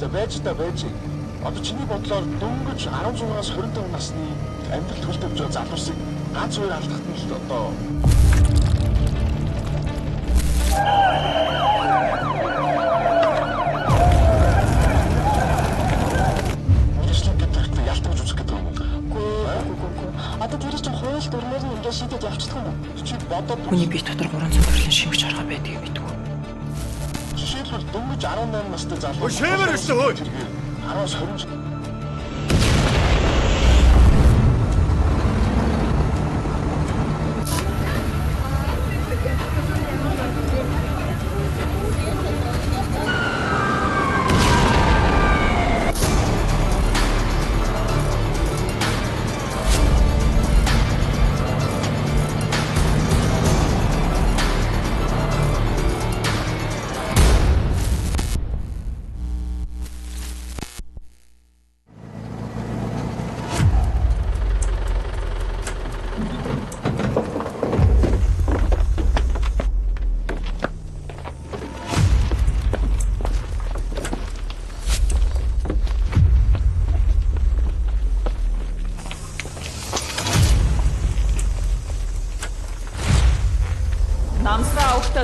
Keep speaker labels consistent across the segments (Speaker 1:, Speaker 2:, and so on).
Speaker 1: За байж. Одоо чиний бодлоор дөнгөж 16-аас 25 насны амьдрал төлөвлөж байгаа залуусыг ганц хоёр алдахт нь л одоо
Speaker 2: Одоо тэр чинь хууль дүрмээр нь ингээд шийдэж явчихдаг юм уу?
Speaker 1: чи бодоод
Speaker 3: Хүний бие дотор 300 төрлийн шимгч арга байдгийг мэдв.
Speaker 1: жишээлбэл дөнгөж 18 настай залуу
Speaker 4: шимэр өстө хөөе.
Speaker 1: 10-аас 20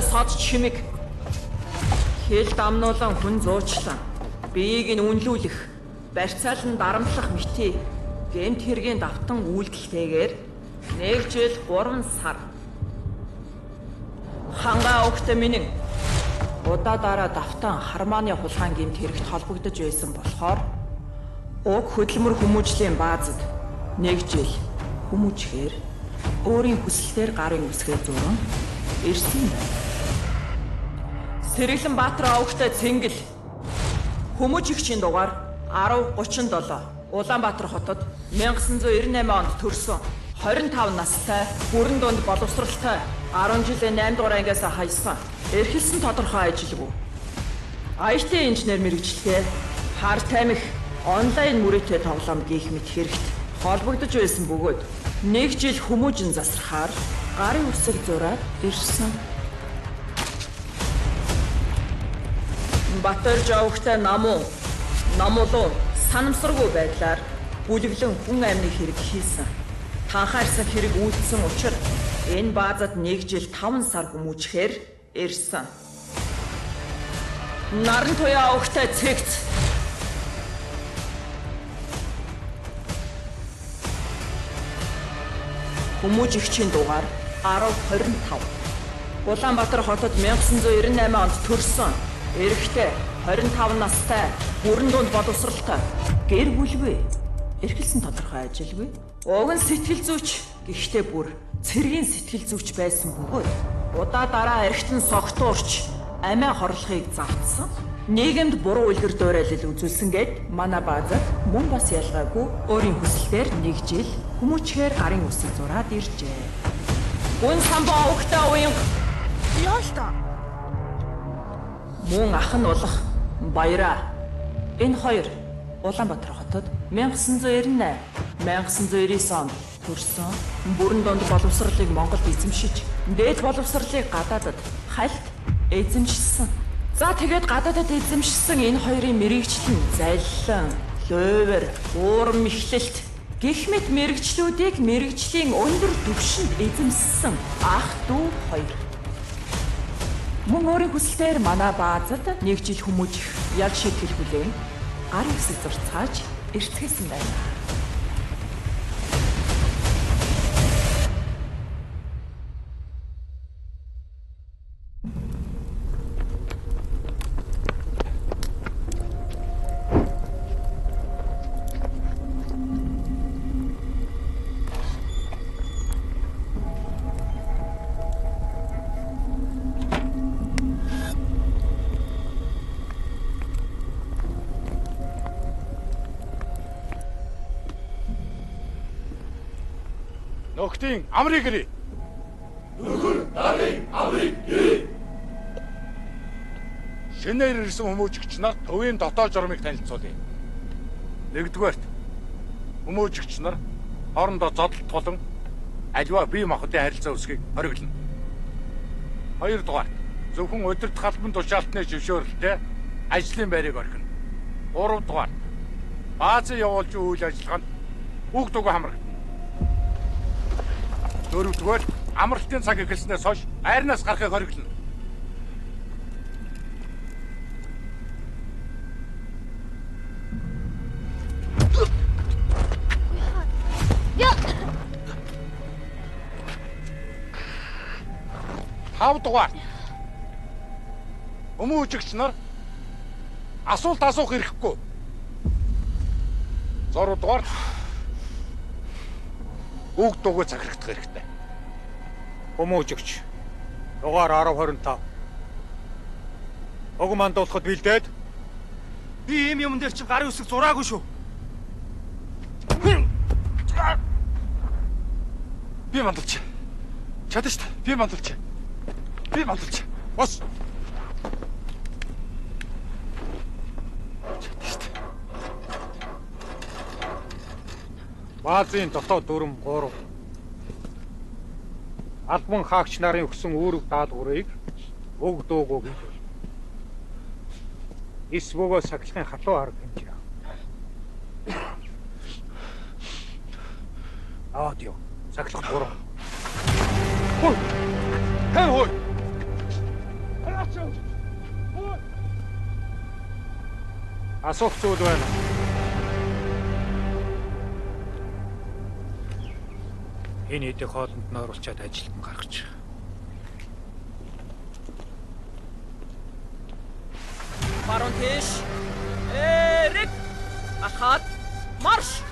Speaker 3: сод чимэг хэл дамнуулан хүн зуучлан биеийг нь үнлүүлэх барьцаалан дарамтлах мэтий гэмт хэргийн давтан үйлдэлтэйгээр 1 жил 3 сар хангаа өгтө минь удаа дараа давтан хармааны хулгаан гэмт хэрэгт холбогдож байсан болохоор уг хөдөлмөр хүмүүжлийн баазад 1 жил хүмүүжхээр өөрийн хүсэлтээр гарын үсгээ зуран ирсэн байна. Сэрэглэн Баатар овогтой Цэнгэл хүмүүжигчийн дугаар 1037 Улаанбаатар хотод 1998 онд төрсөн 25 настай бүрэн дунд боловсралтай 10 жилийн 8 дугаар ангиас хаясан эрхэлсэн тодорхой ажилгүй IT инженер мэргэжилтэй хар тамхи онлайн мөрөөтэй тоглоом гих мэт хэрэгт холбогдож байсан бөгөөд 1 жил хүмүүжин засрахаар гарын үсэг зураад ирсэн. Батар жавхтай намуулуу санамсаргүй байдлаар бүлэглэн хүн амныг хэрэг хийсэн. Танхаарсан хэрэг үйлдсэн учраас энэ баазад 1 жил 5 сар хүмүүжхээр ирсэн. Наран туяа өгтэй цэгц хүмүүжигчийн дугаар 1025 Улаанбаатар хотод 1998 онд төрсөн эрэгтэй 25 настай бүрэн дунд боловсралтай гэр бүлгүй эрхэлсэн тодорхой ажилгүй уг нь сэтгэл зүйч гэхдээ бүр цэргийн сэтгэл зүйч байсан бөгөөд удаа дараа эргэтэн согтуурч амиа хорлохыг завдсан нийгэмд буруу үлгэр дуурайлал үзүүлсэн гэд манай баазад мөн бас ялгаагүй өөрийн хүслээр 1 жил хүмүүжхээр гарын үсэг зураад иржээ. Гүн самбаа өгтөө уян
Speaker 2: Яалта.
Speaker 3: Мөн ах нь болох Баяраа. Энэ хоёр Улаанбаатар хотод 1998, 1999 онд төрсөн бүрэн дунд боловсролыг Монголд эзэмшиж, дээд боловсролыг гадаадад хальт эзэмшсэн. За тэгээд гадаадад эзэмшсэн энэ хоёрын мэрэгчлэн заллан, лойвер, уурам мэхлэлт гэх мэт мэрэгчлүүдийг мэрэгжлийн өндөр түвшинд эзэмссэн ах дүү хоёр. Мөн өөрийн хүслээр манай баазад 1 жил хүмүүжих ял шийтгэл хүлээн гарын үсэг зурцааж эртгэлсэн байна.
Speaker 4: Нөхдийн амрыг гэрээ.
Speaker 5: Нөхөр нарын амрыг гэрээ.
Speaker 4: Шинээр ирсэн хүмүүжигч нар төвийн дотоод журмыг танилцуулъя. 1-р хүмүүжигч нар хоорондоо зодтолт тулан аливаа бие махбодын харилцаа үүсгийг хориглоно. 2-р зөвхөн удирдах албан тушаалтны зөвшөөрөлтэй ажлын байрыг орхино. 3 дугаар. Баазын явуулж үйл ажиллагаанд үг дуугүй хамрагдана. 4 дугаар. Амралтын цаг эхэлснээс хойш айрнаас гарахыг хориглоно. Дугаар. Хүмүүжигч нар асуулт асуух хэрэггүй. 6 дугаар. Үг дуугүй захирагдах хэрэгтэй. Хүмүүжигч. Дугаар 1025. Уг мандуулахад бэлдээд.
Speaker 6: Би ийм юм дээр чинь гарын үсэг зураагүй шүү.
Speaker 4: Би мандалч. Чадна шүү дээ. Би мандалч. Би мандалч. Бос. Баазын дотоод дүрм 3. Албан хаагч нарын өгсөн үүрэг даалгаврыг үг дуугүй гэж. Эс бөгөө сахилгын хатуу арга хэмжээ. Аудио. Сахилга 3. Хой. Хэн хой. Асуух зүйл байна. Энэ хэдийг хоолнд нь оруулчаад ажилд нь гаргаж.
Speaker 3: Баруун тийш. Эрэг. Ахад. Марш.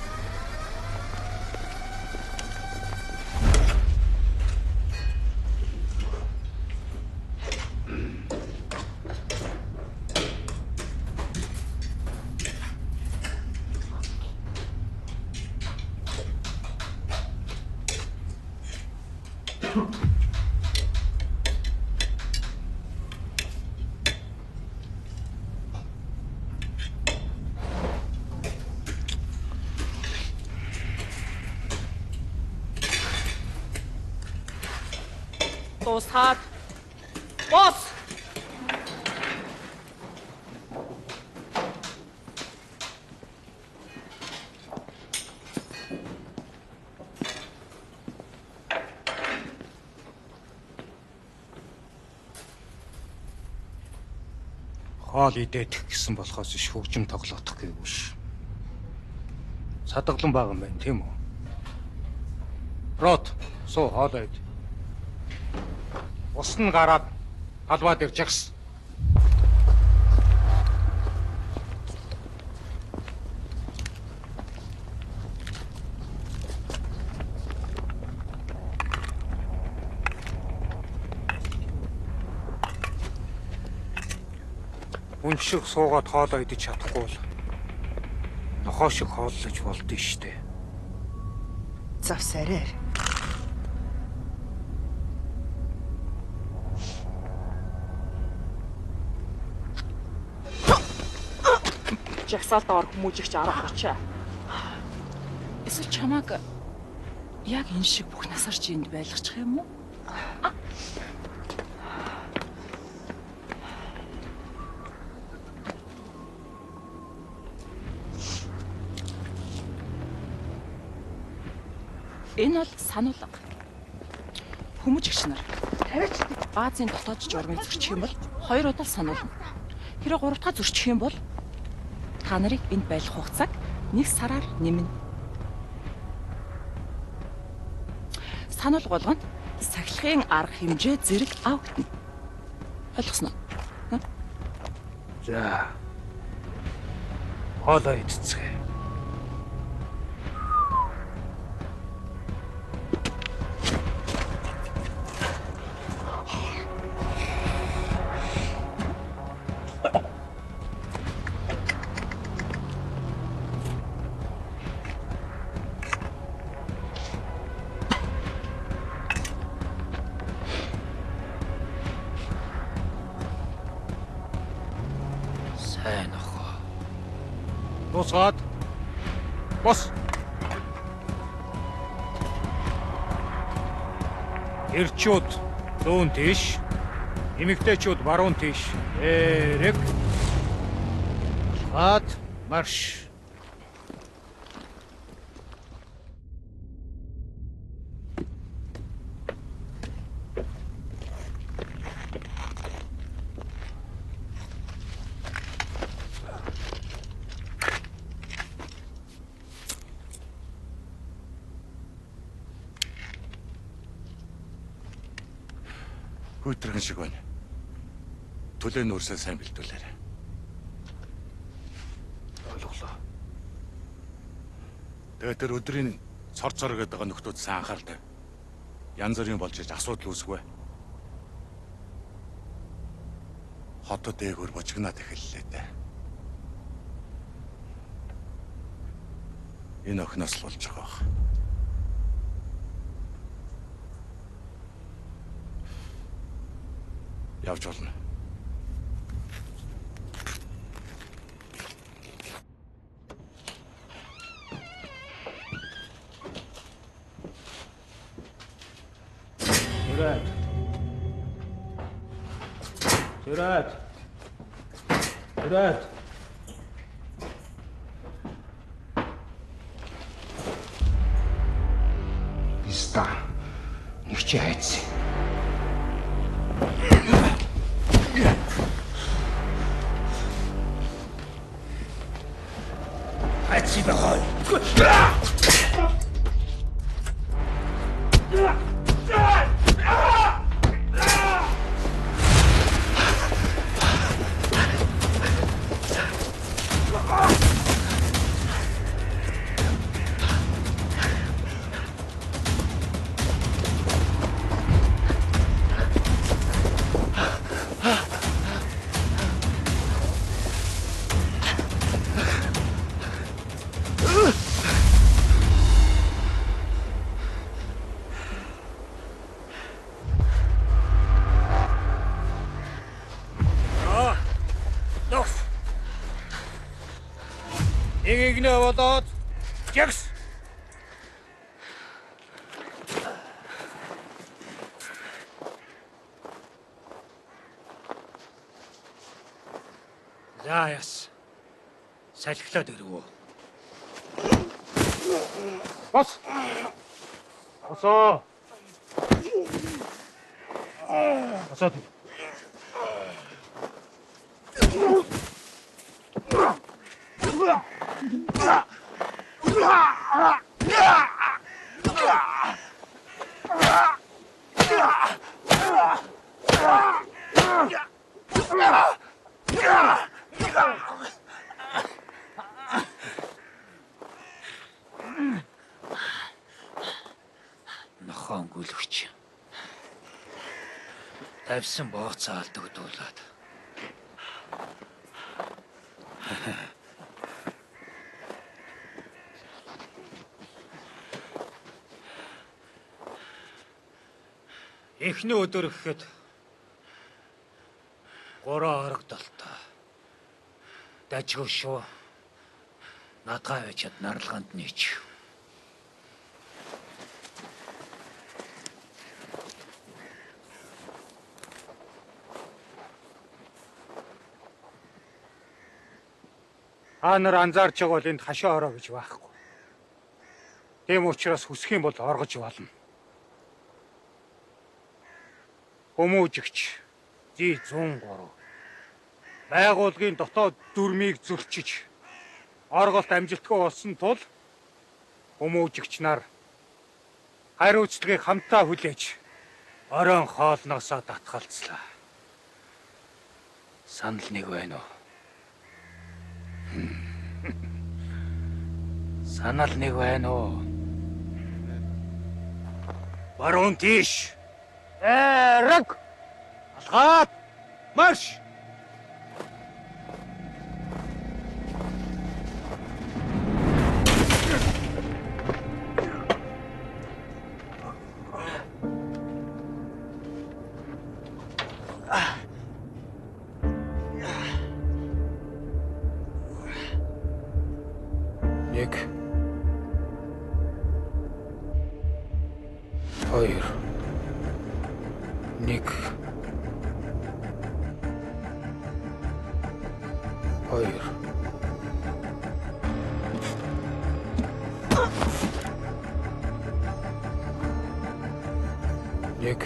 Speaker 3: Дуусаад. Бос.
Speaker 4: Хоол идэх гэсэн болохоос иш хөгжим тоглоодох гээгүй ш. Садгалан байгаа юм байна, тийм үү? Рот, суу хоолоо ид. Ус нь гараад халбаа дээр жагс. Хүн шиг суугаад хоолоо идэж чадахгүй бол нохоо шиг хооллож болдсон штэ.
Speaker 7: Завсараар.
Speaker 3: Жагсаалтаар хүмүүжигч 10-30. Эсвэл чамааг яг энэ шиг бүх насарч энд байлгачих юм уу? Энэ бол сануулга. Хүмүүжигч нар баазын дотоод журмыг зөрчих юм бол 2 удаа сануулна. Хэрэв 3 дахь зөрчих юм бол та нарыг энд байлгах хугацааг 1 сараар нэмнэ. Сануулга болгонд сахилгын арга хэмжээ зэрэг авагдана. Ойлгосноо?
Speaker 4: За. Хоолоо идцгээ. Сайн охоо. Дуусгаад. Бос. Эрчүүд зүүн тийш. Эмэгтэйчүүд баруун тийш. Эрэг. Хаад Марш. Хүйтрхэн шиг байна. Түлэн нүрсээ сайн бэлдүүлээрэй. Ойлголоо. Тэгээд тэр өдрийн цор гэдэг байгаа нөхдүүд сайн анхаартай. Янз бүрийн болж иж асуудал үүсгүй. Хотод дээгүүр бочигнаад эхэллээ дээ. Энэ охиноос л болж байгаа байх. Явж болно.
Speaker 6: Жүрээд.
Speaker 7: Иста. Нэг чи хайцсан. Хайцсан бахай.
Speaker 4: Игнэ болоод Жекс.
Speaker 6: За яс. Салхилаад өргөө.
Speaker 4: Бос. Босоо. Босоо.
Speaker 6: Нохон гүлгч. Тавьсан бооцоо алдагдуулаад. Эхний өдөр гэхэд 3 орогдолтой. Дажгүй шүү. Надгаа вечад нарлаганд нийч.
Speaker 4: Нар анзаарч байгаа бол энд хашаа ороо гэж байхгүй. Тийм учраас хүсэх юм бол оргож болно. Хүмүүжигч G103 байгууллагын дотоод дүрмийг зөрчиж орголт амжилтгүй болсон тул хүмүүжигч нар хариуцлагыг хамтаа хүлээж оройн хоолноосоо татгалцлаа. Санал нэг байна уу? Санал нэг байна уу? Баруун тийш. Эрэг. Алгаад. Марш.
Speaker 7: Нэг. Хоёр. Нэг. Хоёр. Нэг.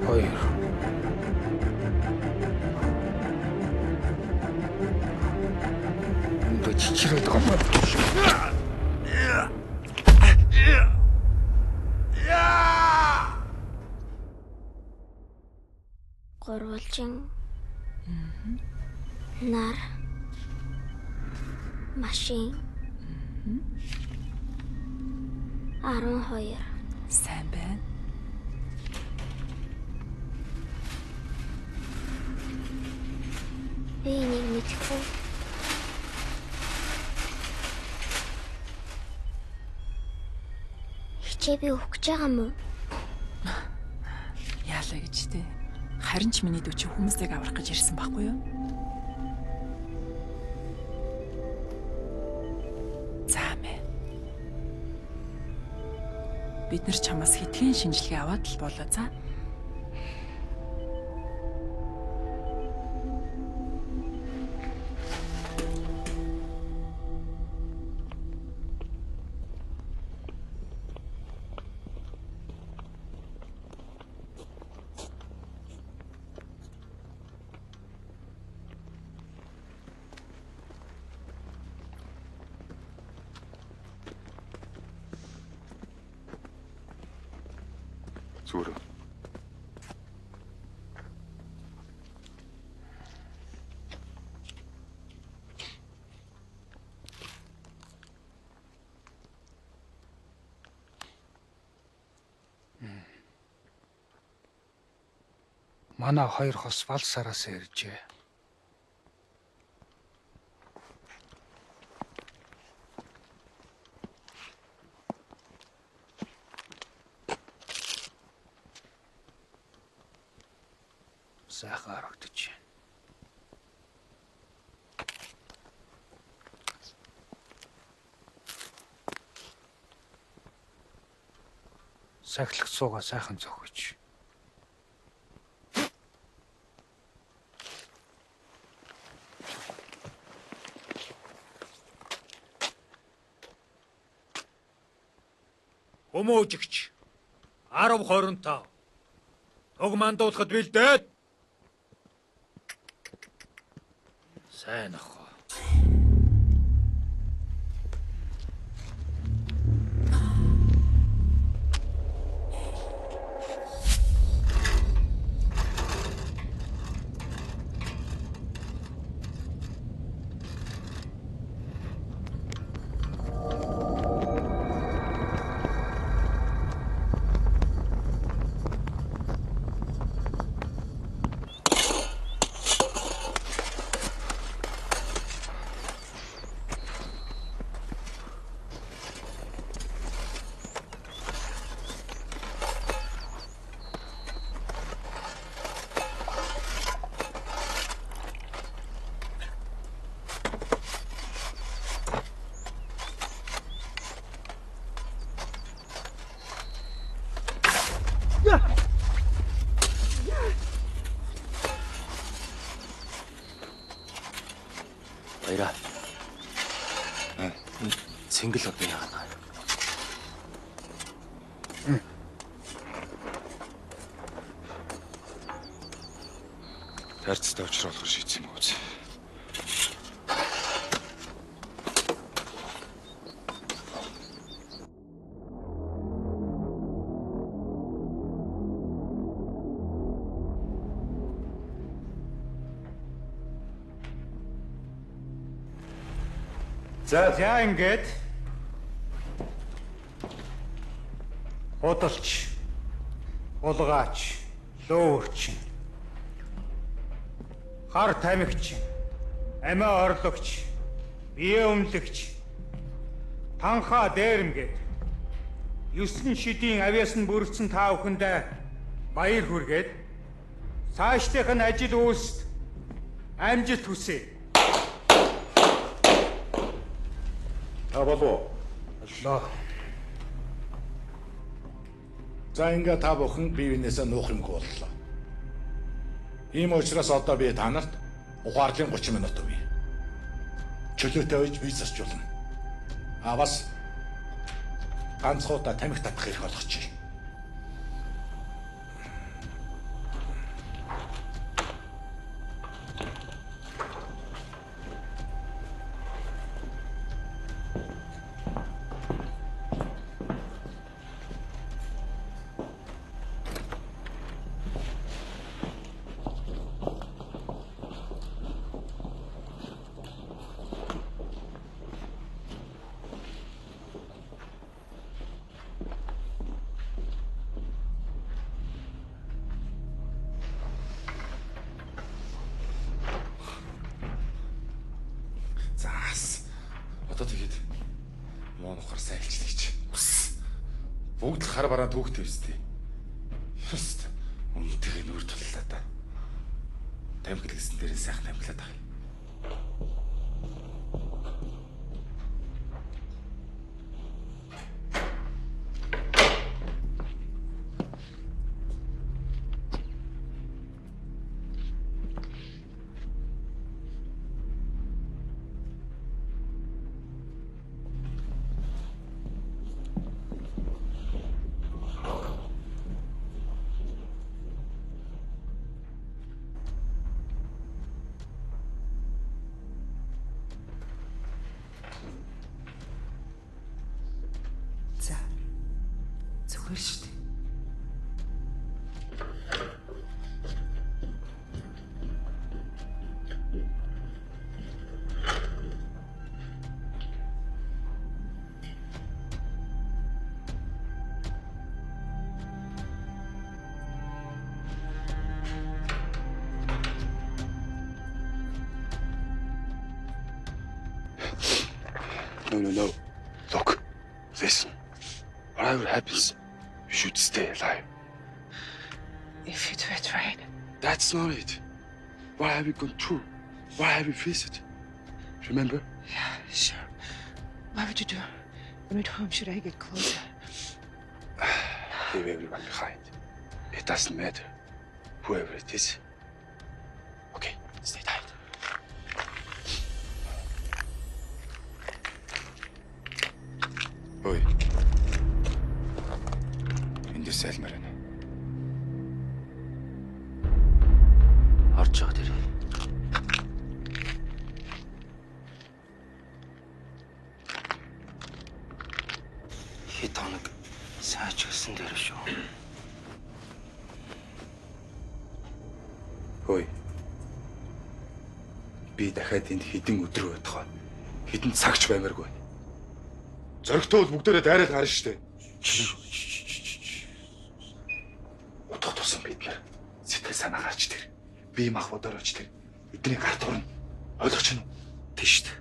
Speaker 7: Хоёр. Энд чичрээд байгаа.
Speaker 2: Гурвалжин. Нар. Машин. 12.
Speaker 3: Сайн байна.
Speaker 2: Би энийг мэдхгүй. Хичээ би өгөх гэж байгаа мó?
Speaker 3: Яалаа гэж тий. Харин ч миний дүү чи хүмүүсийг аврах гэж ирсэн байхгүй юу? Заамэ. Бид нар чамаас хэдхэн шинжилгээ аваад л болоо за.
Speaker 1: Зүгээр.
Speaker 7: Манай хоёр хос вал сараас иржээ. Сайхан харагдаж байна. Сахилах суугаа сайхан зохиж.
Speaker 6: Хүмүүжигч 10-25. Уг мандуулахад бэлдээд. Сайн ах.
Speaker 8: Баяраа. Цэнгэл одоо яана.
Speaker 1: Тарцтай очрол болох шийдсэн юм уу?
Speaker 6: За ингээд худалч, улгаач, лөөвч, хар тамхич, амиа орлогч, бие өмлөгч, танхаа дээрэмгээд 9 шидийн авьяас нь бүрдсэн та бүхэндээ баяр хүргээд цаашлих нь ажил үйлсэд амжилт хүсье.
Speaker 4: Болов.
Speaker 7: Аллаа.
Speaker 4: За ингээ та бүхэн биенээсээ нуух юмгүй боллоо. Ийм учраас одоо би та нарт ухаарлын 30 минут өгье. Чөлөөтэй байж би засчулна. Бас ганцхан удаа тамхи татах хэрэг олгочих. Бүгд л хар бараан түүхтэй өстэй. Юуст өмнөдөө нүр туллаа да. Тамхи гэсэн дээрээ сайхан тамхилаад байгаа.
Speaker 3: Зүгээр шүү дээ.
Speaker 8: No. Look, listen. Whatever happens, you should stay alive.
Speaker 2: If it were right.
Speaker 8: That's not it. What have you gone through? What have you faced? Remember?
Speaker 2: Yeah, sure. What would you do? With whom should I get closer?
Speaker 8: Leave everyone behind. It doesn't matter. Whoever it is. Okay, stay tight. Oi. Эндээс сайлмаар байна.
Speaker 9: Орж байгаа дэрээ. Хэд хоног сайж гисэн дээр шүү.
Speaker 8: Ой. Би дахиад энд хэдэн өдөр байдгаа. Хэдэн цагч баймааргүй. Зоригтой бол бүгдээрээ дайраад гарна штэ. Утга тусан бид нар сэтгэл санаа гарч тэр. Би махбодоор оч тэр. Эдний гарт орно. Ойлгож байна уу?
Speaker 9: Тийш дээ.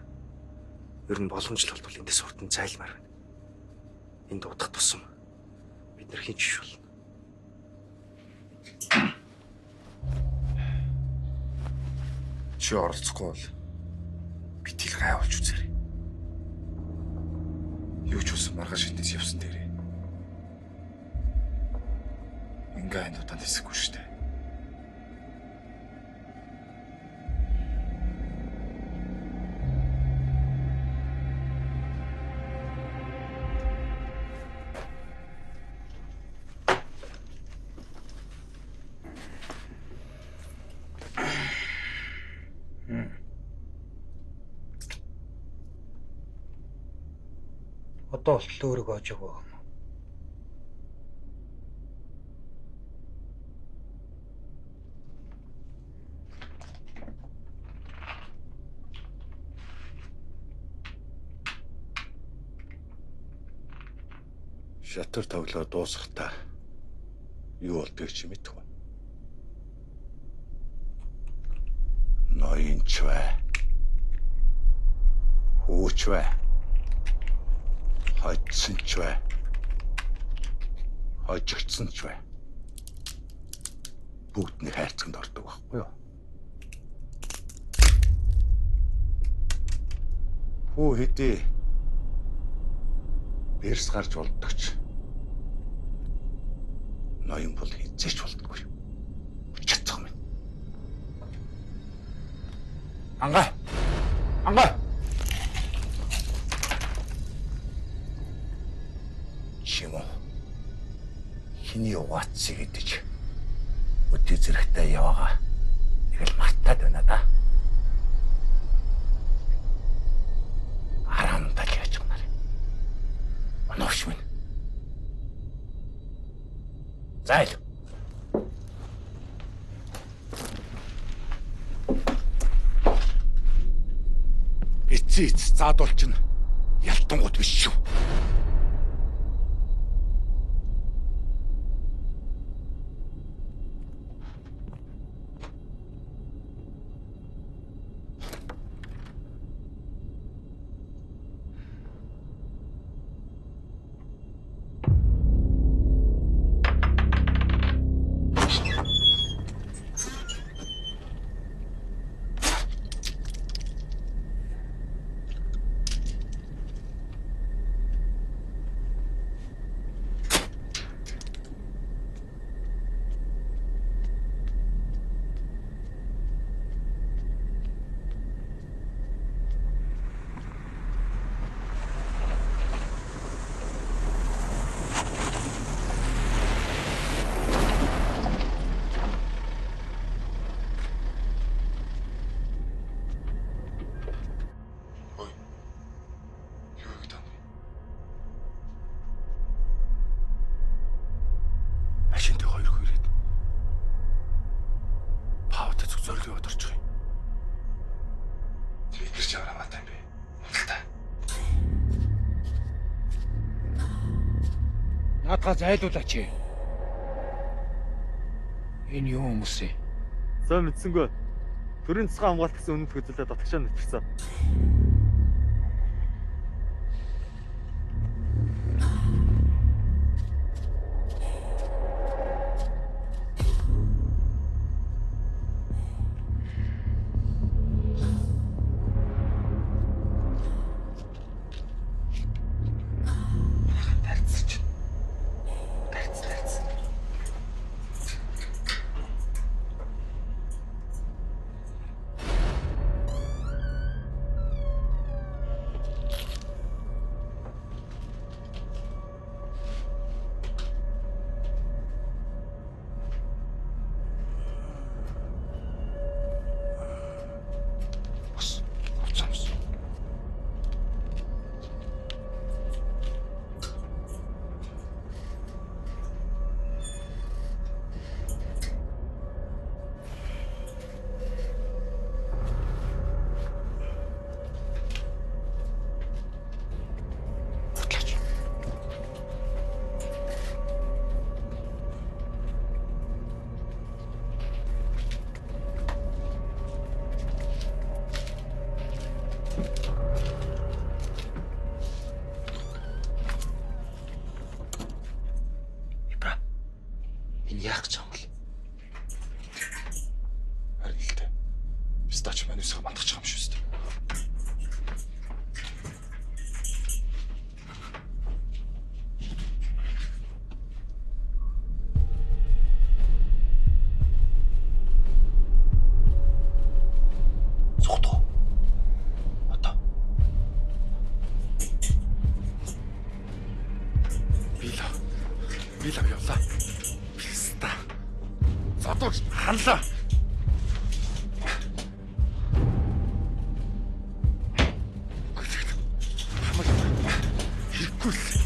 Speaker 9: Ер нь боломжтой бол эндээс уртан зайлмаар байна. Энд утга тусам бид нар хинч болно.
Speaker 8: Чи оролцохгүй бол битгий гайвуулж үзээрэй. Юу ч үсэн маргааш эндээс явсан дээрээ. Ингээ энэ удаанд хэсэггүй штэ.
Speaker 7: Одоо болтол өөрийгөө оож өгөө юм.
Speaker 8: Шатар тоглоо дуусахтаа юу болдгийг чи мэдэх үү? Ноёнч бай. Хөөч бай. Хойцсон ч бай. Хойжигдсан ч бай. Бүгд нэг хайрцагт ордог байхгүй юу? Хөө хэдий Перс гарч болдогч. Ноён бол хизээч болдоггүй. Чадах юм.
Speaker 4: Ангаа. Ангаа.
Speaker 8: Чимо. Хиний угаацыг идэж өдөө зэрэгтэй яваага. Нэг л мартаад байна да. Арамдал яаж гэнэ. Манайш минь. Зайл.
Speaker 4: Эцээц заадуулч нь ялтангууд биш шүү.
Speaker 8: Машинтай хоёр хүрээд паутаа зөвлөе одорч байгаа юм. Тэр ч аврамаатай юм бэ. Унталтаа.
Speaker 7: Наадгаа зайлуулаач. Энэ юу хүмүүс юм?
Speaker 6: Сайн мэдсэнгүй. Төрийн засгийн хамгаалт гэсэн үнэт хөдөлгөөд татгшаа нэвтэрсэн.
Speaker 9: Энэ яах гэж байгаа юм бэ?
Speaker 8: Харин л дээ. Пистач манусыг мандах юм шүү дээ. Сухто. Одоо.
Speaker 4: Била явлаа. Писта. Задууч ханлаа. Хэрэггүй л.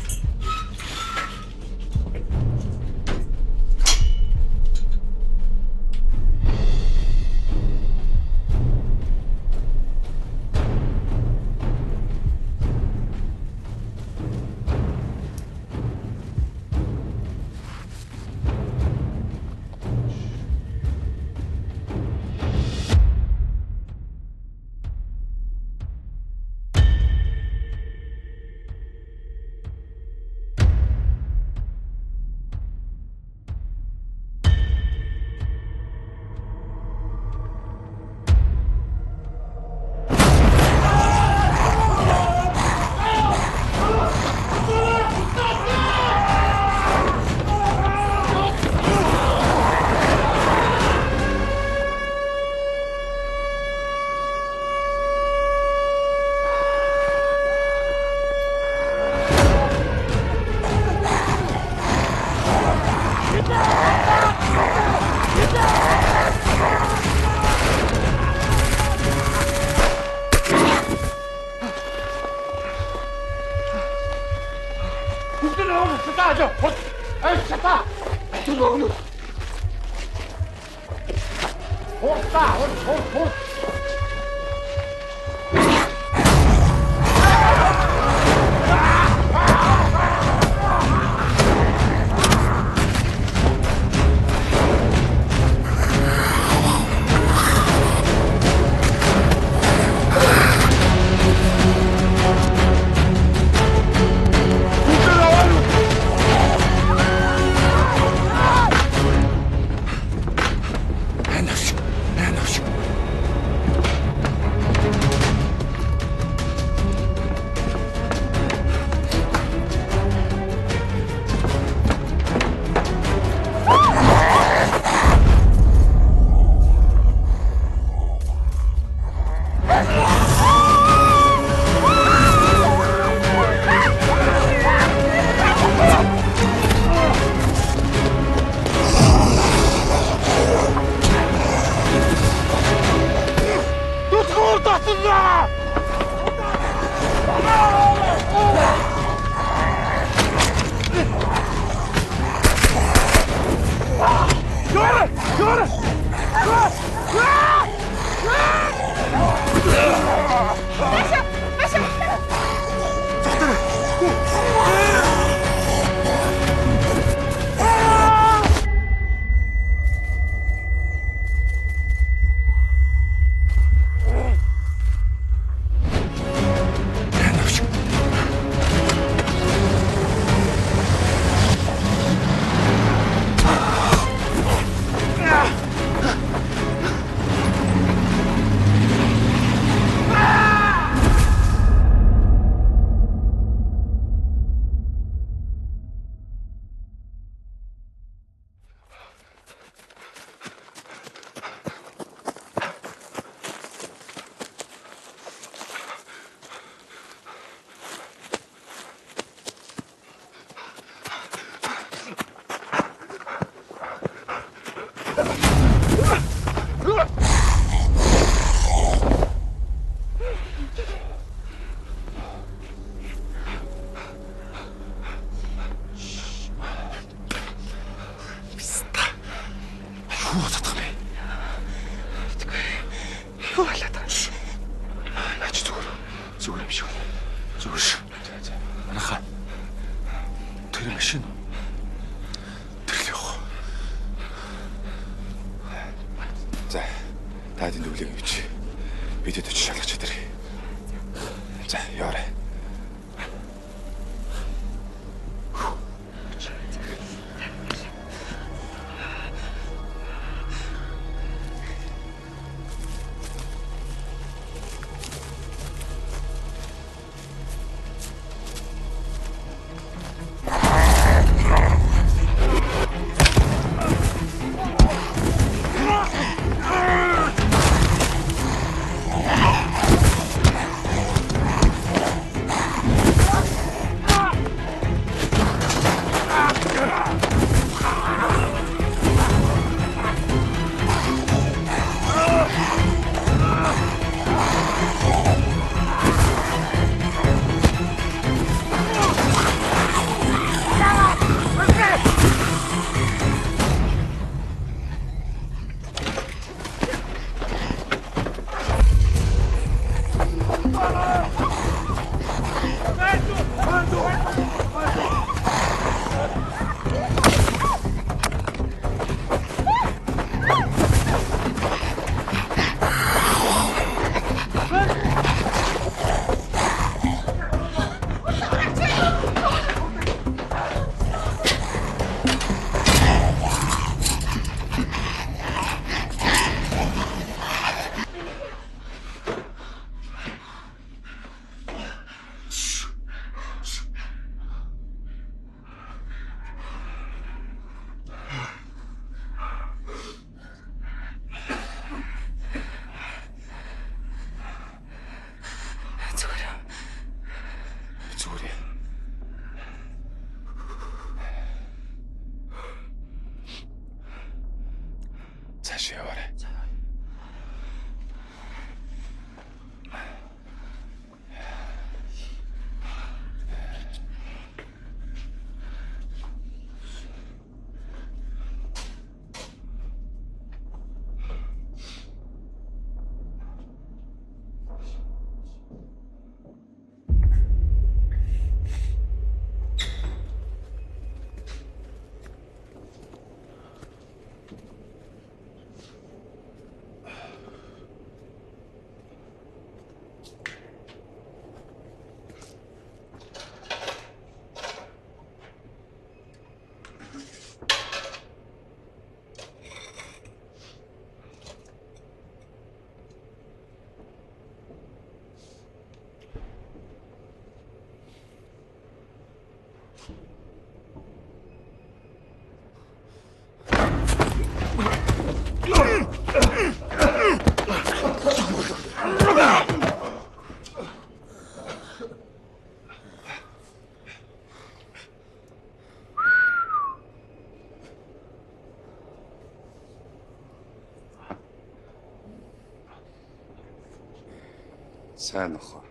Speaker 8: Сайн нохоо.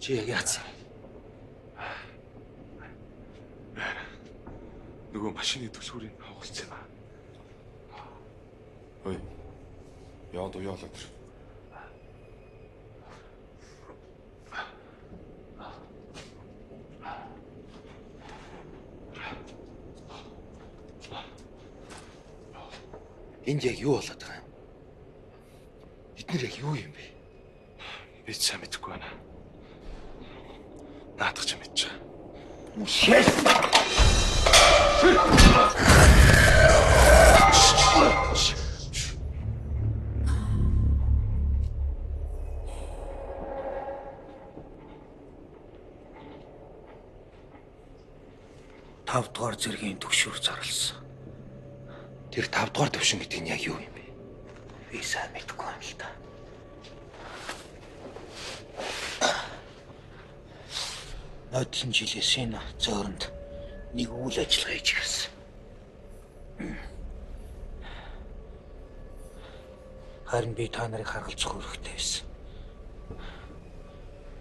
Speaker 9: Чи яг яац?
Speaker 10: Нөгөө машины түлхүүрийг хагалцсан. Ой. Яад уяалаа тэр.
Speaker 9: Энд яг юу болоод байгаа юм? Эднэр яг юу юм бэ?
Speaker 10: Би ч сайн мэдэхгүй байна. Наадах ч мэдэж байгаа.
Speaker 9: Тавдугаар зэргийн төгшөөр зарласан. Тэр 5 дугаар төвшин гэдэг нь яг юу юм бэ? Би сайн мэдэхгүй юм л та. Нодлон жилээс энэ зөөрөнд нэг үйл ажиллагаа хийж ирсэн. Харин би та нарыг харгалзах хэрэгтэй байсан.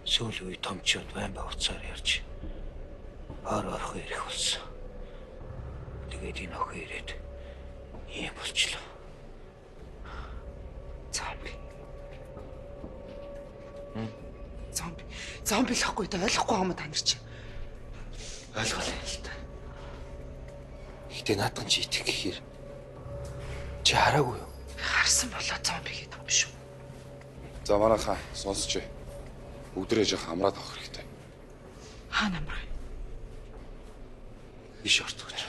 Speaker 9: Сүүлийн үе томчууд байн бавцаар ярьж орох ирэх болсон. Тэгээд энэ охин ирээд ийм болчлоо.
Speaker 2: Зомби л ахгүй та ойлгохгүй юм та нар чи.
Speaker 9: Ойлголоо л та. Гэтэ наадхан чи итгэх гэхээр чи хараагүй юу?
Speaker 2: Харсан болоо зомби гэдэг юм шүү.
Speaker 10: За манай хаан сонсч. Өдрөө жоо хамраад авах хэрэгтэй.
Speaker 2: Хаана амрах?
Speaker 9: Иш орт гэж.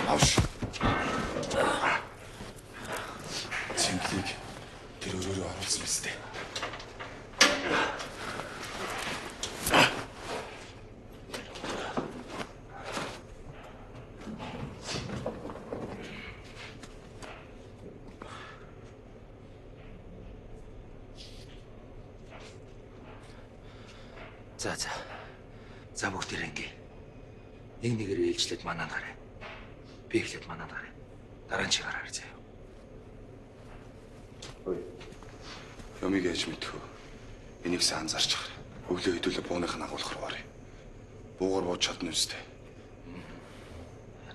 Speaker 10: Авш. Цэнгэлийг тэр өрөөрөө оруулсан биз дээ.
Speaker 9: За бүгд ирэнгээ. Нэг нэгээр ээлжлээд манаа гараа. Би эхлээд манаа гараа. Дараа нь чи гараар заяа.
Speaker 10: Ой. Юмыг ээж мэдхүү. Энийг сайн анзаарч байгаа. Өглөө хэдүүлээ бууных нь агуулах руу гарыг. Буугаар бууж чадна үстэй.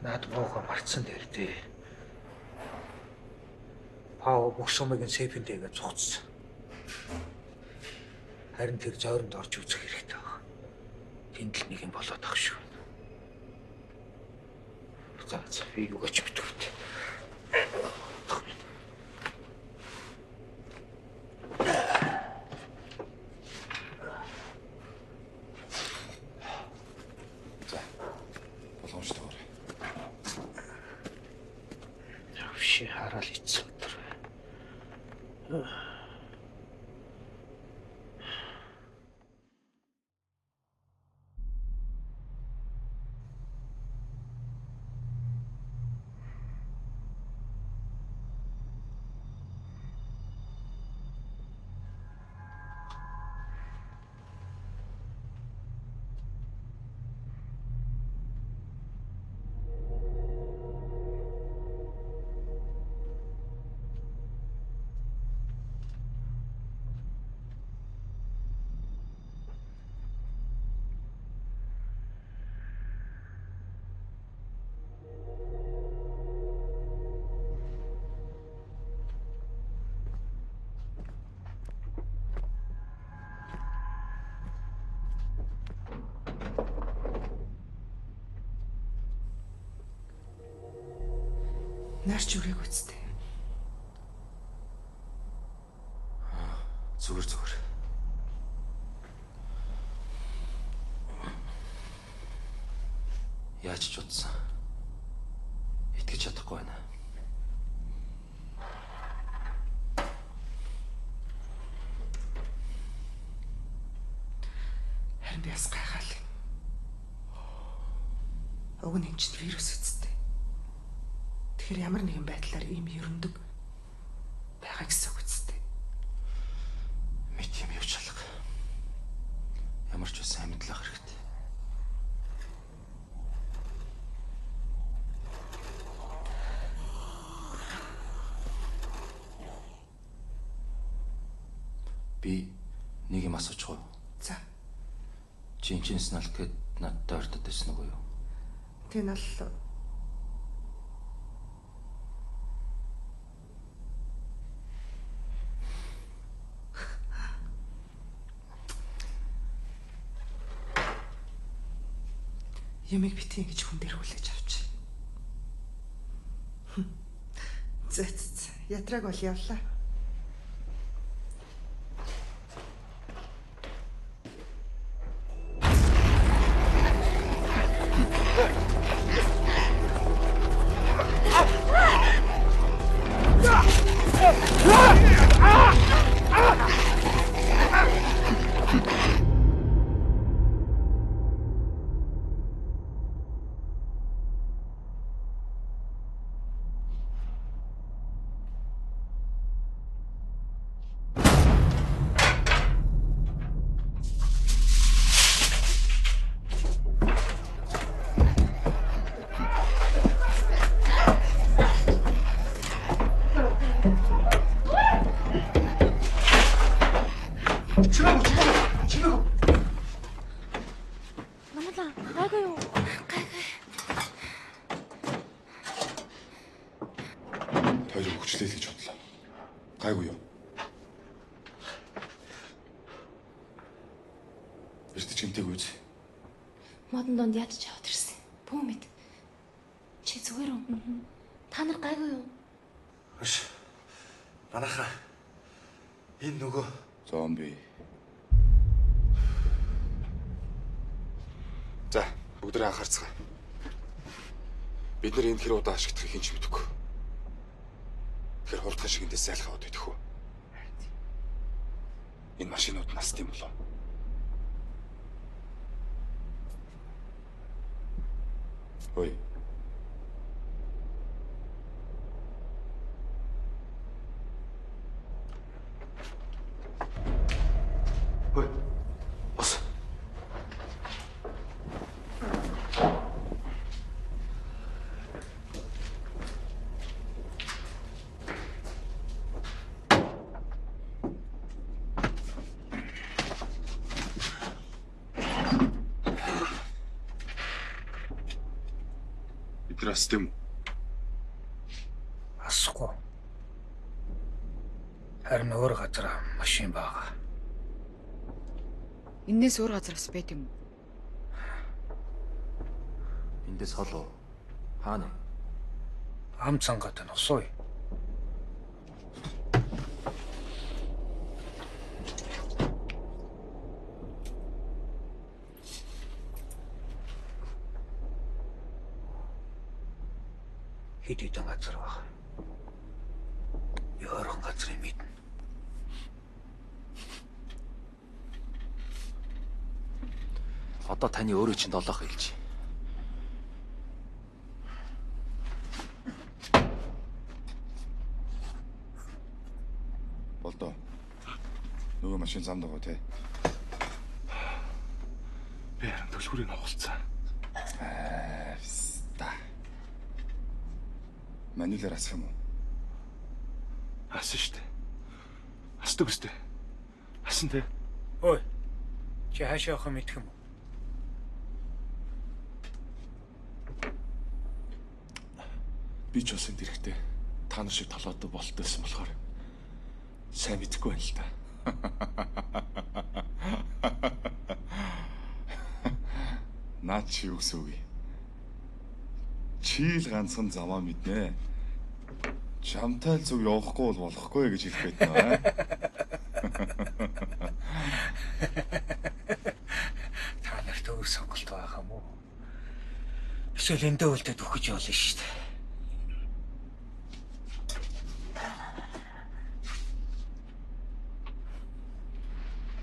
Speaker 9: Наад буугаа марцсан дээр дээ. Пау бүх сумыг сэфэндээгээ цуцсан. Харин тэр зойронд орж үзэх хэрэгтэй байна. Тэнд л нэг юм болоод ах шүү. За би юу гэж битгүүт.
Speaker 10: За. Боломжтой.
Speaker 9: Явши хараад ицсэн өдөр.
Speaker 2: Нарч үрэг үстэй.
Speaker 9: Зүгээр. Яаж ч утсан. Итгэж чадахгүй байна.
Speaker 2: Харин би бас гайхаалаа. Уг нь энэ чинь вирус үстэй. Тэгэхээр ямар нэгэн байдлаар ийм ерөндөг байгаа гэсэн үг үстэй.
Speaker 9: Мэд юм явж алга. Ямар ч Би нэг юм асууж байгаа.
Speaker 2: За.
Speaker 9: Чинчинс налт гэд надтай ортод байсан уу юу?
Speaker 2: Тэ нал Юмыг битгий гэж хүн дээр хүлээж авч. Зэц. Ятраг бол явлаа.
Speaker 11: Модон донд ядаж яваад ирсэн. Бүү мэд. Чи зүгээр үү? Та нар гайгүй юу?
Speaker 10: Хөөш. Манайхаа энэ нөгөө зомби. За, бүгдээ анхаарцгаая. Бид нар энд хэр удаа ашиглахыг хинч мэдэхгүй. Тэр хурдхан шиг эндээс зайлах аваад идэх үү? Энэ машинууд наст юм болов. Ой. Ой. Бас. Здравствуйте.
Speaker 7: Асахгүй. Харин өөр газар машин байгаа.
Speaker 12: Энээс өөр газараас байт юм уу?
Speaker 9: Эндээс хол уу? Хаана?
Speaker 7: Ам цангат нь усуй. Хэд хэдэн газар баг. Ёрхон газрын мэднэ.
Speaker 9: Одоо таны өөрөө чинь долоох хэлж.
Speaker 10: Болдоо. Нөгөө машин замд байгаа те. Би харин төлхөрийг авалцсан. Манилаар асах юм уу? Асан штэ. Асдаг үстэй. Асан те.
Speaker 7: Ой. Чи хаашаа явах мэдэх юм уу?
Speaker 10: Би ч бас энэ хэрэгтэй. Та нар шиг толгойд болтойсэн болохоор сайн мэдэхгүй байна л та. Наа чи юу гэсэн үг вэ? Чи л ганцхан замаа мэднэ. Чамтай л зүг явахгүй бол болохгүй гэж хэлэх байсан аа.
Speaker 7: Та нарт өөр сонголт байгаа юм уу? Эсвэл эндээ үлдээд өгч болно шүү дээ.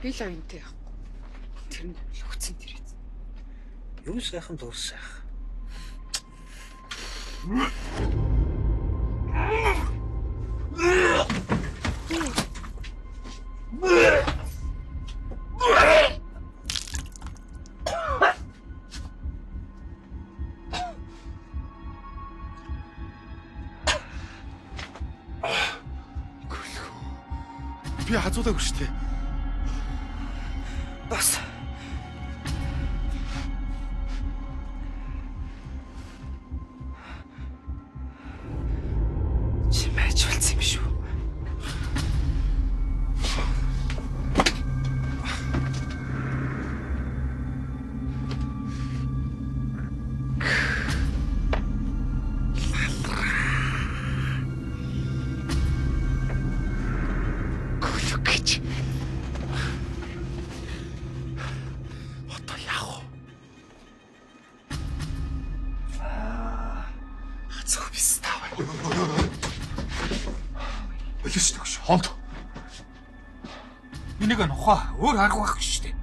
Speaker 12: Би л оюунтай явахгүй. Тэр нь лөгцөн тэр.
Speaker 7: Юу сайхан дуусах.
Speaker 10: Би хазуулаагүй шүү дээ.
Speaker 2: Яаж болцсон юм шүү.
Speaker 4: Энийг нухаа өөр арга байхгүй шүү дээ.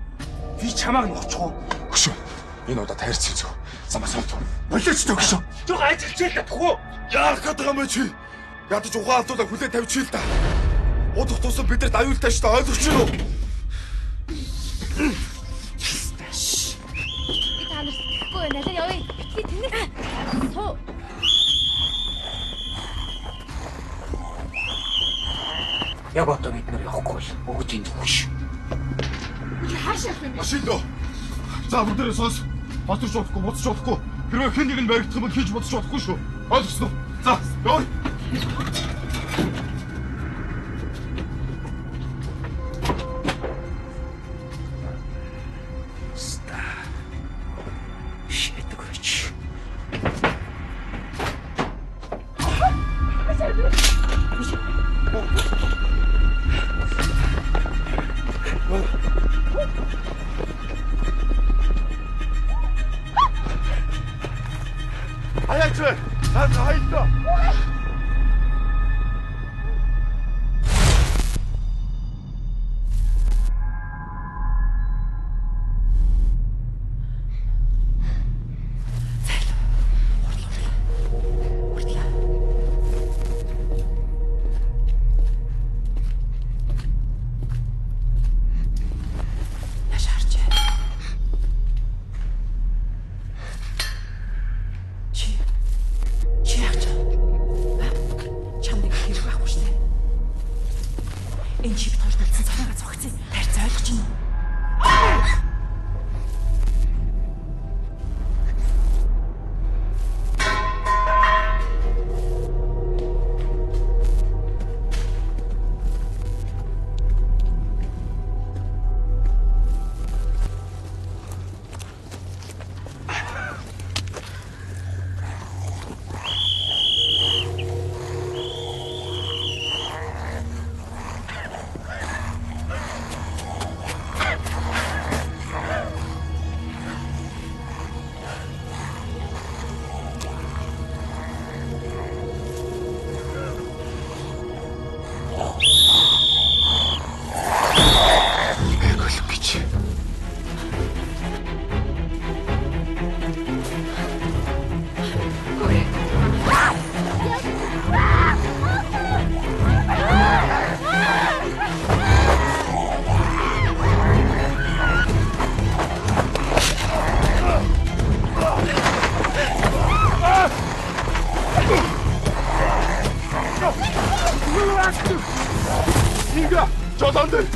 Speaker 4: Би чамааг нухчих уу?
Speaker 10: Хөшөө. Энэ удаа тайрч хэлцүү. Замаас авт.
Speaker 4: Болооч төгшөө. Жог ажиллаж л тах уу?
Speaker 10: Яах гээд байгаа юм бэ чи? Ядаж ухаан алдуулаа хүлээ тавьчихъя л да. Удах тусам бидэрт аюултай шүү дээ. Ойлгож байна уу?
Speaker 11: Би та нарт гэхгүй налаа явъя. Би тэнэг. Суу.
Speaker 9: Яг одоо бид нар явахгүй л бүгд энд хүш.
Speaker 11: Үгүй хаашаа явах юм бэ?
Speaker 10: Машин дөө. За бүгдээ сонс. Батарч удахгүй, буцаж удахгүй. Хэрвээ хэн нэг нь баригдах юм бол хийж буцаж удахгүй шүү. Ойлгосноо? За, явъя.
Speaker 5: Inga, 저단들.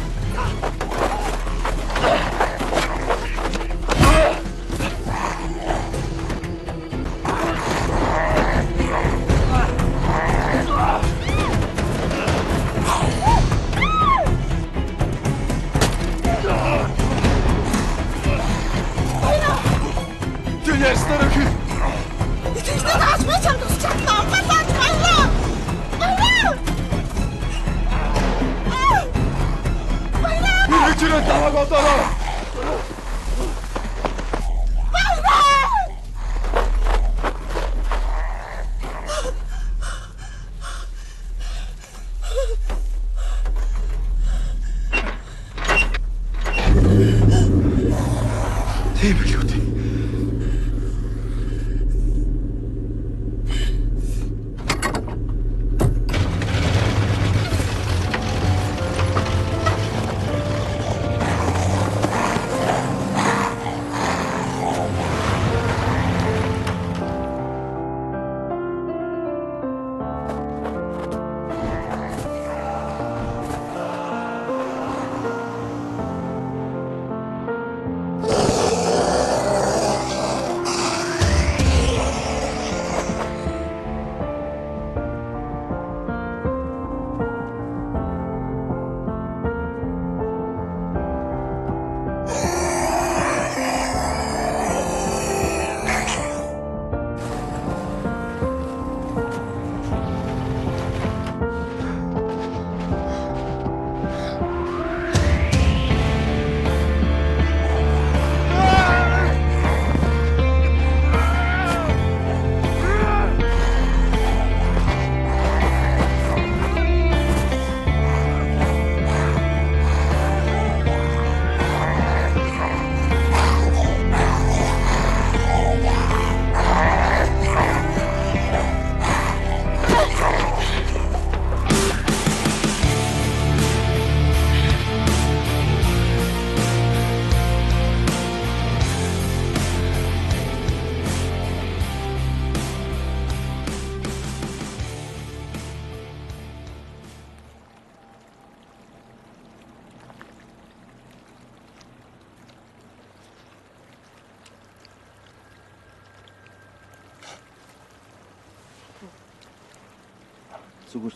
Speaker 9: Зүгээр.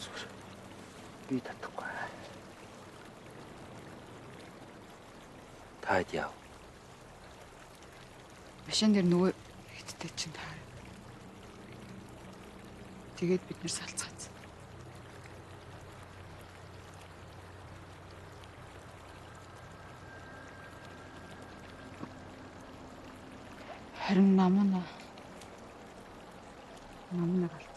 Speaker 9: Би татахгүй. Таад яав.
Speaker 12: Машин дээр нөгөө хэдтэй чинь таар. Тэгээд бид нэр салцгац. Харин намна галтцсан.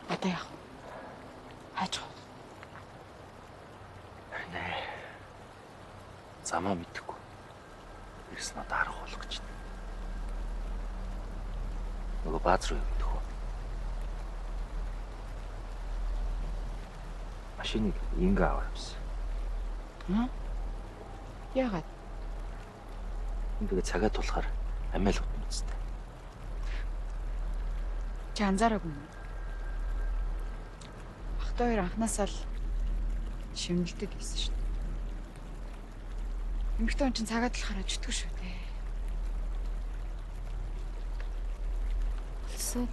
Speaker 12: Одоо яах вэ? Хайж гоо.
Speaker 9: Нэ. Замаа мэдхгүй. Ирсэн надад харах болох гэж байна. Нөгөө бааз руу явах уу? Машиныг ингээ аваа юмсан.
Speaker 12: Яагаад?
Speaker 9: Ингээ цагаа тулахаар амиал утна үстэй.
Speaker 12: Чи анзаараагүй юм. Ахтай хоёр анханасаа л шимнэлдэг гэсэн шүү дээ. Эмэгтэй хүн чинь цагаа тулахаараа чөтгөр шүү дээ.
Speaker 11: Улсууд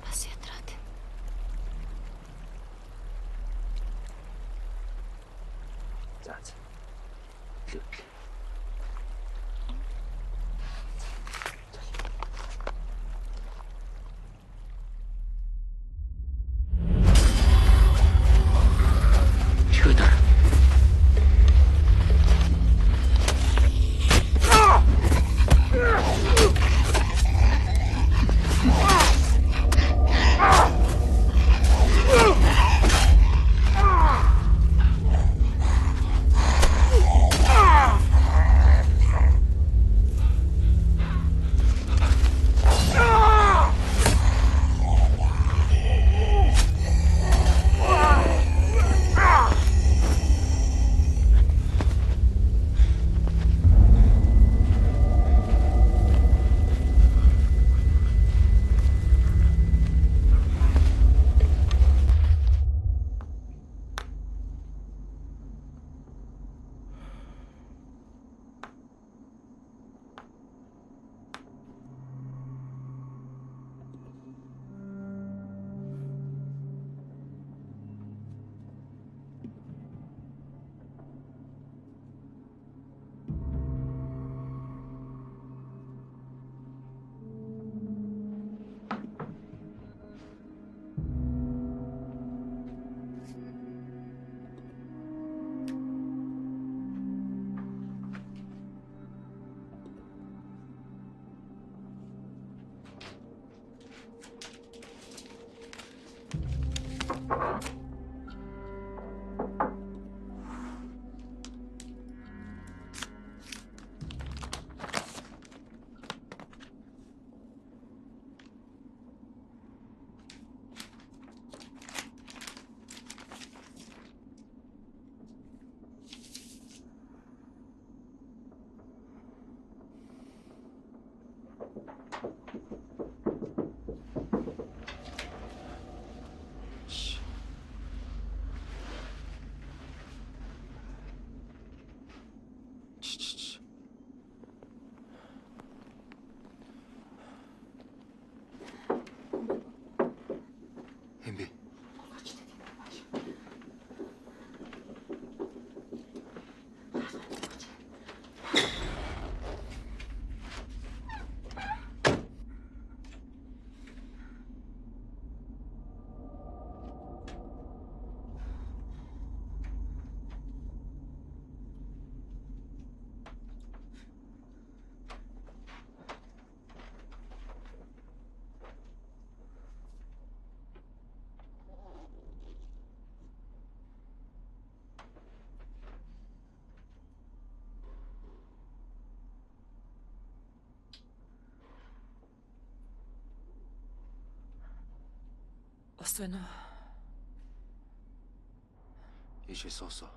Speaker 11: бас ядраад байна.
Speaker 9: За. Лүт.
Speaker 3: Ус байна уу?
Speaker 9: Тийшээ суусоо.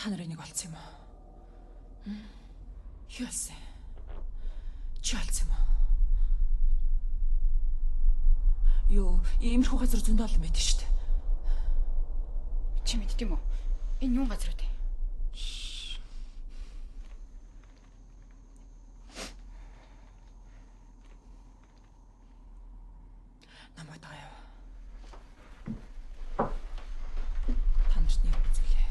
Speaker 3: Та нар энийг олцсон юм уу? Юу болсон? Чи олцсон юм уу? Юу, иймэрхүү газар зөндөө олон байдаг шүү дээ.
Speaker 12: Чи мэддэм үү? Энэ юун газар үү?
Speaker 3: Намайг дагаа. Та нарт нэг үзүүлээ.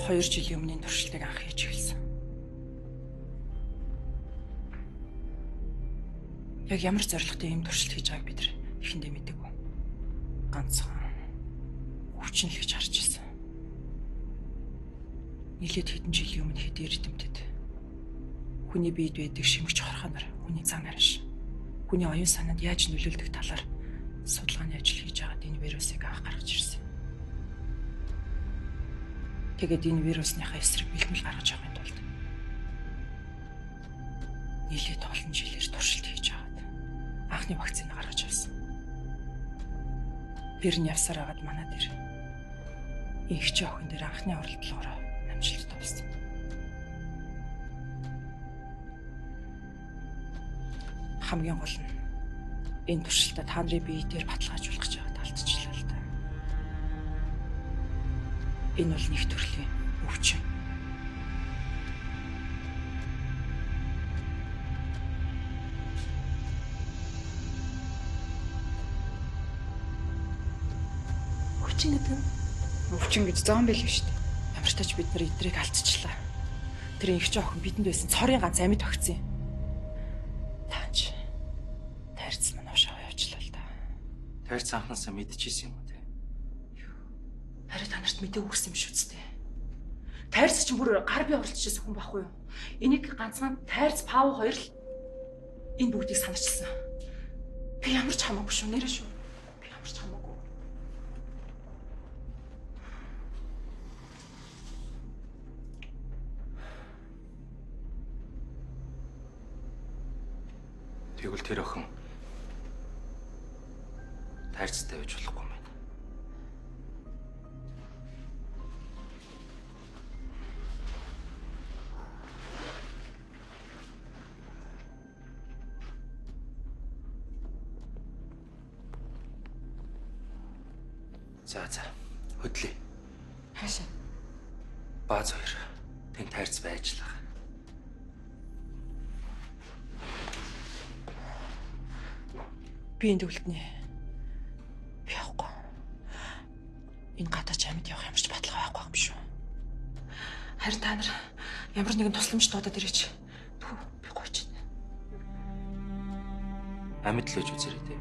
Speaker 3: Хоёр жилийн өмнө туршилтыг анх хийж эхэлсэн. Яг ямар зорилготой ийм туршилт хийж байгааг бид эхэндээ мэдээгүй. Ганцхан хүчин л гэж харж ирсэн. Нийлээд хэдэн жилийн өмнө хэд эрдэмтэд хүний биед байдаг шимэгч хорхонор, хүний зан ариш, хүний оюун санаанд яаж нөлөөлдөг талаар судалгааны ажил хийж байгаад энэ вирусыг анх гаргаж ирсэн. Тэгээд энэ вирусныхаа эсрэг бэлтгэл гаргаж авахын тулд нийлээд олон жилээр туршилт хийж аваад анхны вакцины гаргаж авсан. Бэрн явсаар агаад манай дээр ихч охин дээр анхны оролдлогоор амжилттай болсон. Хамгийн гол нь энэ туршилтаа та нарын бие дээр баталгаажуулах гэж байгаа алдчихлаа л да. Энэ бол нэг төрлийн өвчин.
Speaker 11: Өвчин гэдэг нь?
Speaker 12: Өвчин гэж зомби л биш үү?
Speaker 3: Ямар ч тач бид нар эдрийг алдчихлаа. Тэр их ч охин бидэнд байсан цорын ганц амьд өгсөн юм. Таач. Тайрц мань авшаа явуулчлаа л да.
Speaker 9: Тайрц анхнаасаа мэдчихсэн юм уу те?
Speaker 3: Харин та нарт мэдээ өгсөн юм шүү дээ. Тайрц чинь бүр гар бие оролцчихсан хүн байхгүй юу? Энийг ганцхан Тайрц Пав хоёр л энэ бүгдийг санарчилсан. Би ямар ч хамаагүй шүү, нэрээ шүү. Би ямар ч хамаагүй.
Speaker 9: Тэгвэл тэр охин Тайрцтай байж болохгүй юм байна. За хөдлөе.
Speaker 12: Хаашаа?
Speaker 9: Бааз хоёр. Тэн Тайрц байжлаа.
Speaker 3: Би энэ төвлөлтний би явахгүй. Энэ гадаач амьд явах ямар ч баталгаа байхгүй юм шүү. Харин та нар ямар нэгэн тусламж дуудаад ирээч. Түү би гойч байна.
Speaker 9: Амьд л үж үзэрэй те.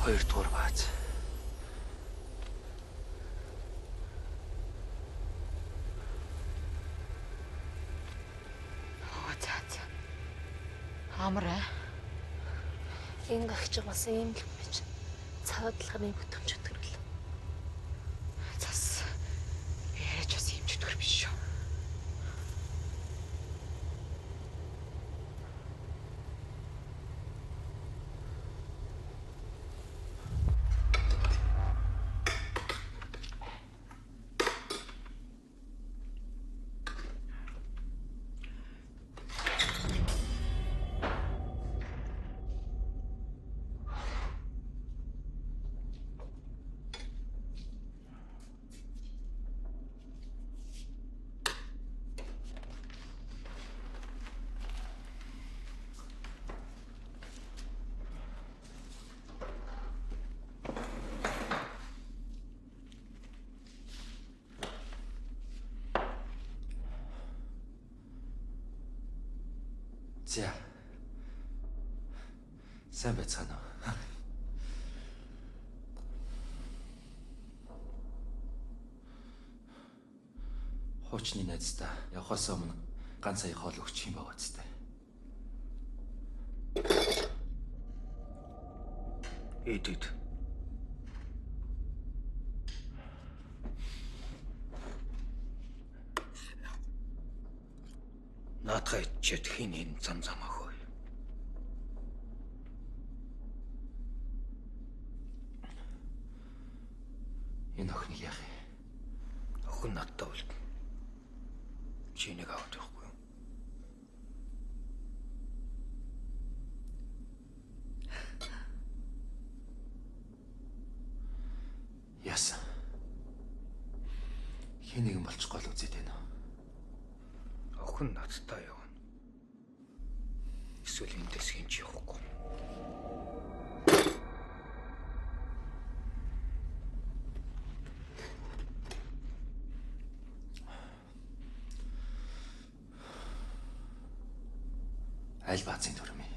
Speaker 9: Хоёрдугаар бааз.
Speaker 12: За. Амар аа.
Speaker 11: Энэ гагч бас ийм л байж. Цаадлахны бүтэмж өтгөрлөө.
Speaker 12: Зас. Яаж бас юм ч өтгөр биш шүү.
Speaker 9: За. Сайн байцгаана уу? Хуучны найздаа явахаас өмнө ганц сая хоол өгч юм байгаа зү. Эдэд. Наадхай чэт хинэн зам ахгүй. Энэ охиныг яах вэ? Охин надтай бол чинийг аваад явахгүй. Яасан. Хинэг юм болчихгүй л үзээд байна. Охин надтай явна. Эсвэл эндээс хинч явахгүй. Аль баазын дүрм ээ?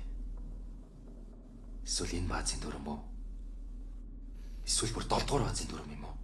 Speaker 9: Эсвэл энэ баазын дүрм үү? Эсвэл бүр 7 дугаар баазын дүрм юм уу?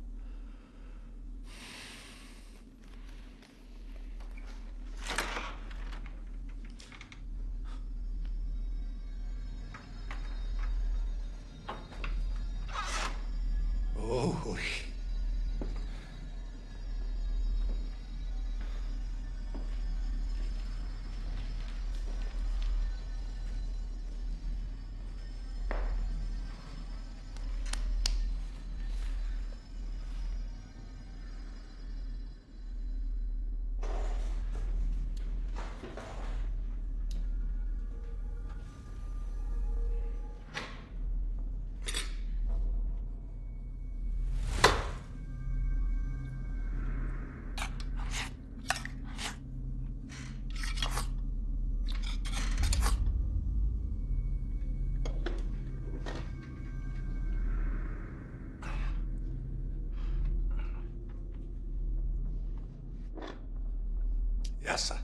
Speaker 4: Яасан.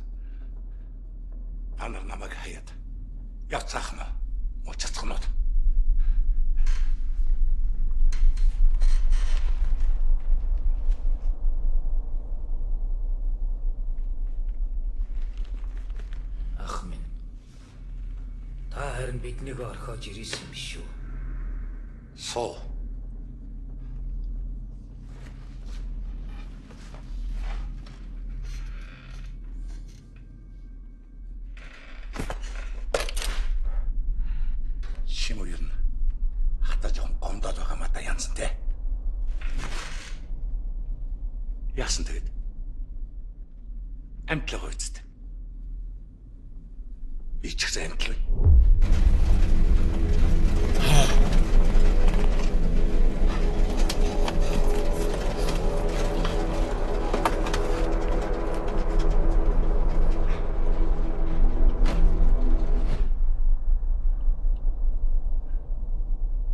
Speaker 4: Та нар намайг хаяад явцаах нь муучцахнууд.
Speaker 9: Ах минь. Та харин биднийг орхиож ирсэн юм биш үү?
Speaker 4: Суу. Яасан тэгээд? Амтлаа гоёцтой. Би ч гэсэн амтлаа.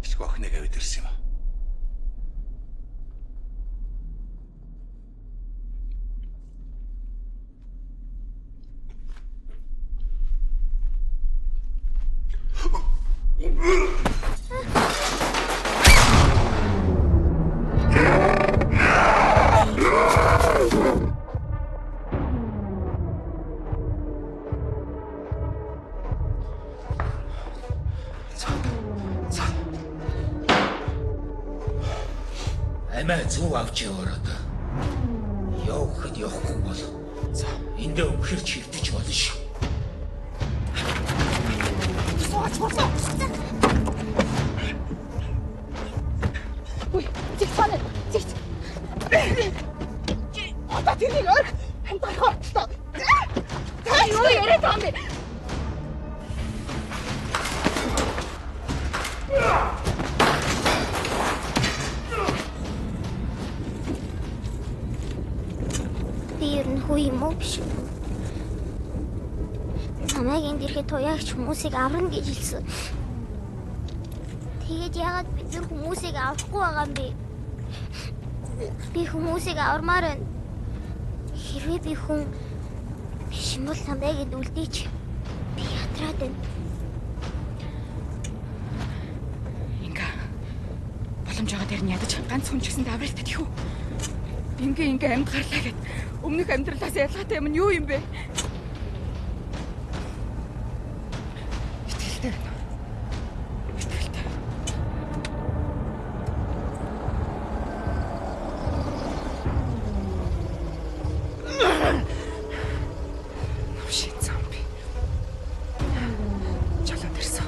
Speaker 4: Ишгөх нэг авдирсан юм.
Speaker 7: Амиа зөв авч яваад. Явахд явахгүй бол. За, эндээ өмхөрч хилдэж болно шүү.
Speaker 11: Сууч болоо. Ой, зэгцэнэ. Зэгц. Одоо тэрийг орх. Хамтарх ортлоо. Та юу яриад байгаа юм бэ? Би ер нь хүү юм уу биш үү? Намайг энд ирэхэд туяагч хүмүүсийг аврна гэж хэлсэн. Тэгээд яагаад бид нар хүмүүсийг авахгүй байгаа юм бэ? Би хүмүүсийг авармаар байна. Хэрвээ би хүн биш юм бол намайг энд үлдээч. Би ятраад байна.
Speaker 12: Инга боломж байгаа дээр нь ядаж ганцхан ч гэсэн давралт тийхүү. Инга амьд гарлаа гэд өмнөх амьдралаас ялгаатай юм нь юу юм бэ? Итгэлтэй байна. Итгэлтэй. Shit zombie. Чалаад ирсэн.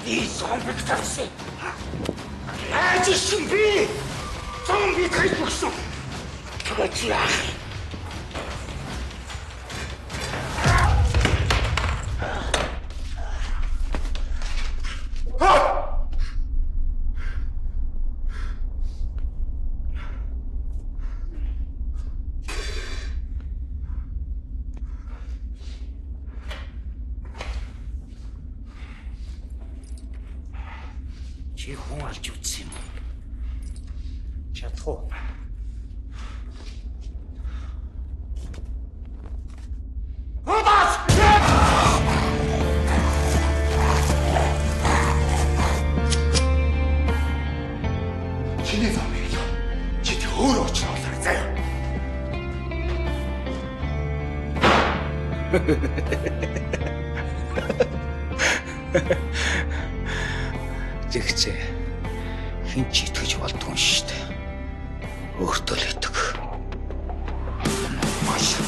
Speaker 7: 이 зомбиг тавьсан. Ажишин би зомби тайлбарсан. Тэгээд яах? Чи хүн алж үзсэн юм уу? Чадах уу? Худаас! Чиний зомбиг юу? Чи тэр өөр очруулаа заяа. Зэгцээ хин ч итгэж болдгүй шүү дээ. Өөртөө л итг. Маш.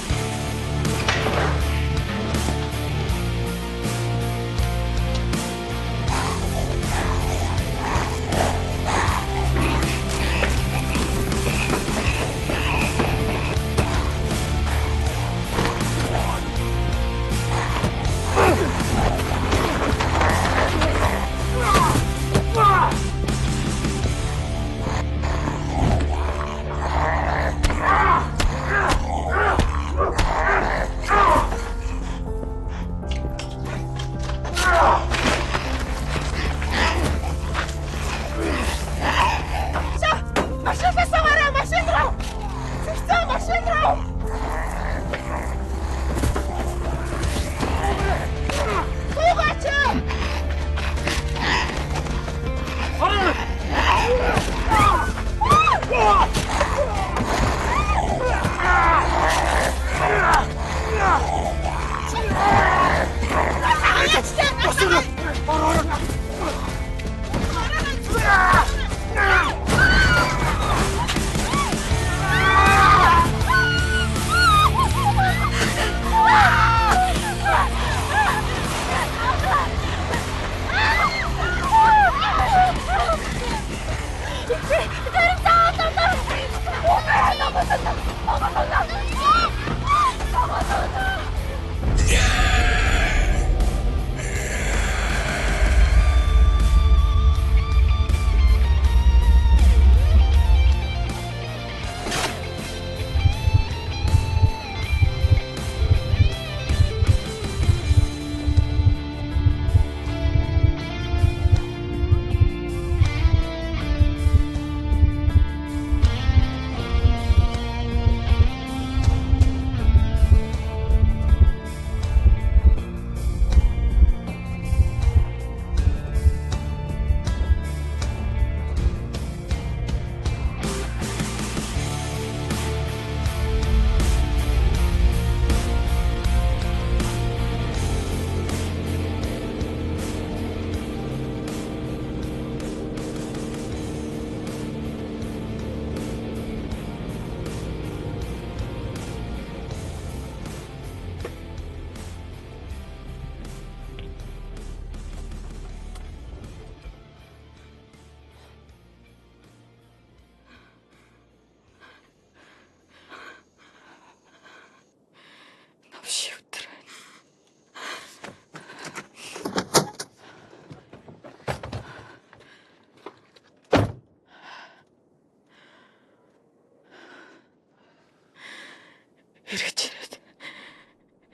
Speaker 12: Эргэж ирээд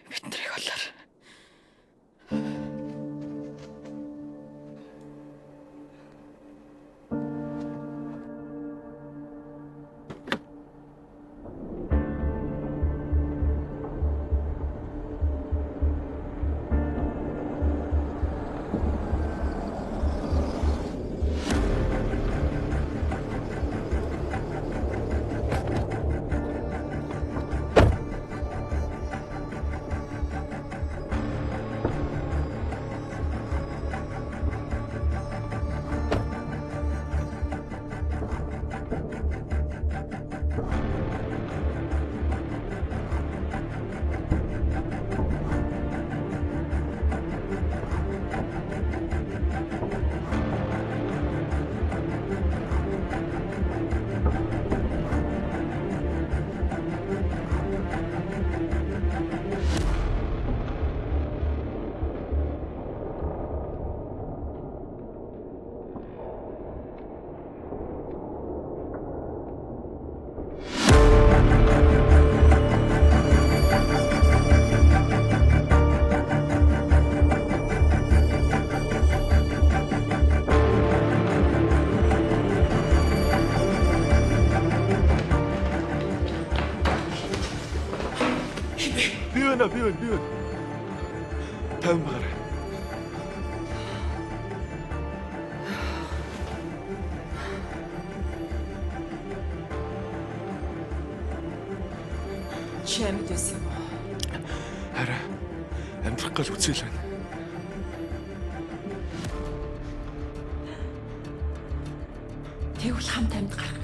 Speaker 12: биднийг олоор.
Speaker 5: Би байна. Тайван байгаарай.
Speaker 3: Чамд яасан юм уу?
Speaker 5: Хараа. Амьдрах гал үцэл байна.
Speaker 3: Тэгвэл хамт амьд гарах